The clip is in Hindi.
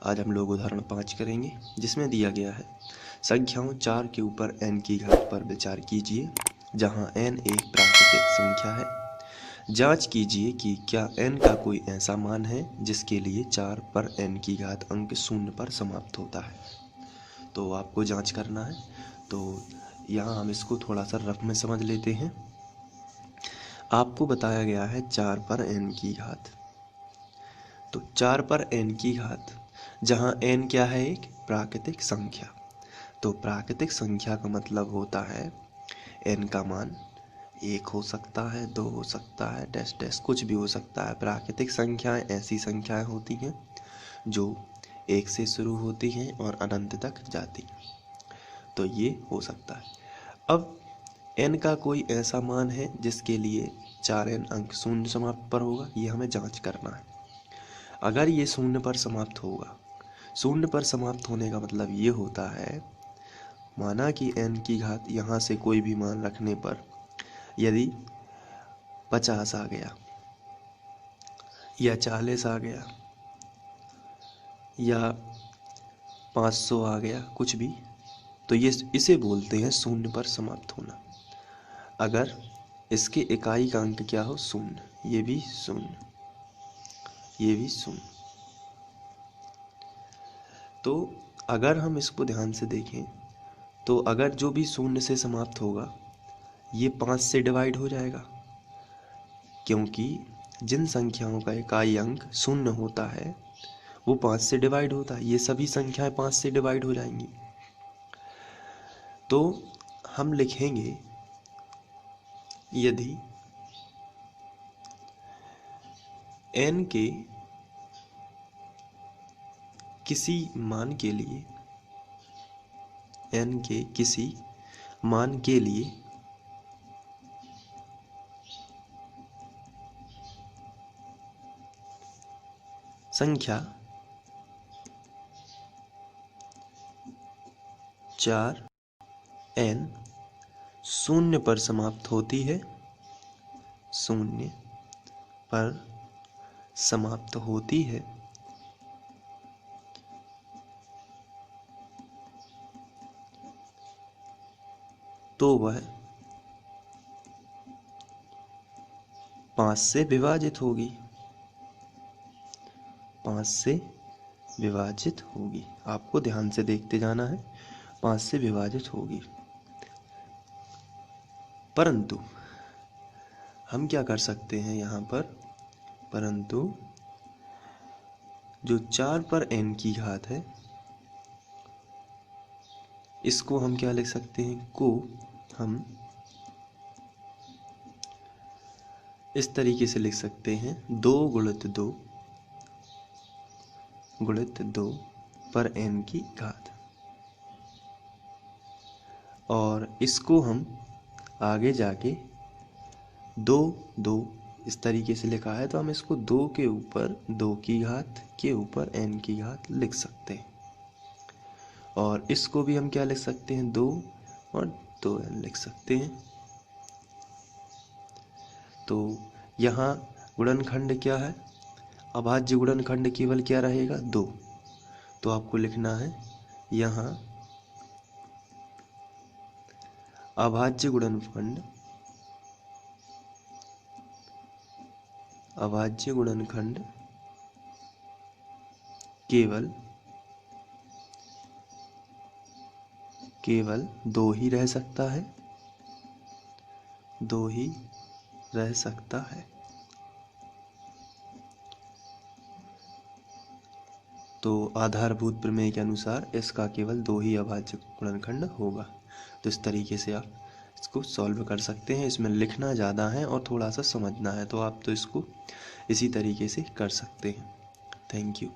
आज हम लोग उदाहरण 5 करेंगे, जिसमें दिया गया है संख्याओं 4 के ऊपर n की घात पर विचार कीजिए, जहां n एक प्राकृतिक संख्या है। जांच कीजिए कि क्या n का कोई ऐसा मान है जिसके लिए 4 पर n की घात अंक 0 पर समाप्त होता है। तो आपको जांच करना है। तो यहाँ हम इसको थोड़ा सा रफ में समझ लेते हैं। आपको बताया गया है 4 पर n की घात। तो 4 पर n की घात, जहाँ n क्या है, एक प्राकृतिक संख्या। तो प्राकृतिक संख्या का मतलब होता है n का मान 1 हो सकता है, 2 हो सकता है, डैश डैश कुछ भी हो सकता है। प्राकृतिक संख्याएं ऐसी संख्याएं होती हैं जो 1 से शुरू होती हैं और अनंत तक जाती हैं। तो ये हो सकता है। अब n का कोई ऐसा मान है जिसके लिए 4n अंक 0 समाप्त पर होगा, ये हमें जांच करना है। अगर ये 0 पर समाप्त होगा, 0 पर समाप्त होने का मतलब ये होता है, माना कि n की घात यहाँ से कोई भी मान रखने पर यदि 50 आ गया या 40 आ गया या 500 आ गया, कुछ भी, तो ये इसे बोलते हैं 0 पर समाप्त होना। अगर इसके इकाई का अंक क्या हो, 0, ये भी 0, ये भी 0। तो अगर हम इसको ध्यान से देखें तो अगर जो भी 0 से समाप्त होगा ये 5 से डिवाइड हो जाएगा, क्योंकि जिन संख्याओं का इकाई अंक 0 होता है वो 5 से डिवाइड होता है। ये सभी संख्याएं 5 से डिवाइड हो जाएंगी। तो हम लिखेंगे, यदि n के किसी मान के लिए, n के किसी मान के लिए संख्या 4n 0 पर समाप्त होती है, 0 पर समाप्त होती है, तो वह 5 से विभाजित होगी, 5 से विभाजित होगी। आपको ध्यान से देखते जाना है, 5 से विभाजित होगी। परंतु हम क्या कर सकते हैं यहाँ पर, परंतु जो 4 पर n की घात है, इसको हम क्या लिख सकते हैं, को हम इस तरीके से लिख सकते हैं, 2 गुणित 2 गुणित 2 पर n की घात। और इसको हम आगे जाके 2 2 इस तरीके से लिखा है, तो हम इसको 2 के ऊपर 2 की घात के ऊपर n की घात लिख सकते हैं। और इसको भी हम क्या लिख सकते हैं, 2 और 2n लिख सकते हैं। तो यहाँ गुणनखंड क्या है, अभाज्य गुणनखंड केवल क्या रहेगा, 2। तो आपको लिखना है यहाँ अभाज्य गुणनखंड, अभाज्य गुणनखंड केवल 2 ही रह सकता है, 2 ही रह सकता है। तो आधारभूत प्रमेय के अनुसार इसका केवल 2 ही अभाज्य गुणनखंड होगा। तो इस तरीके से आप इसको सॉल्व कर सकते हैं। इसमें लिखना ज़्यादा है और थोड़ा सा समझना है, तो आप तो इसको इसी तरीके से कर सकते हैं। Thank you.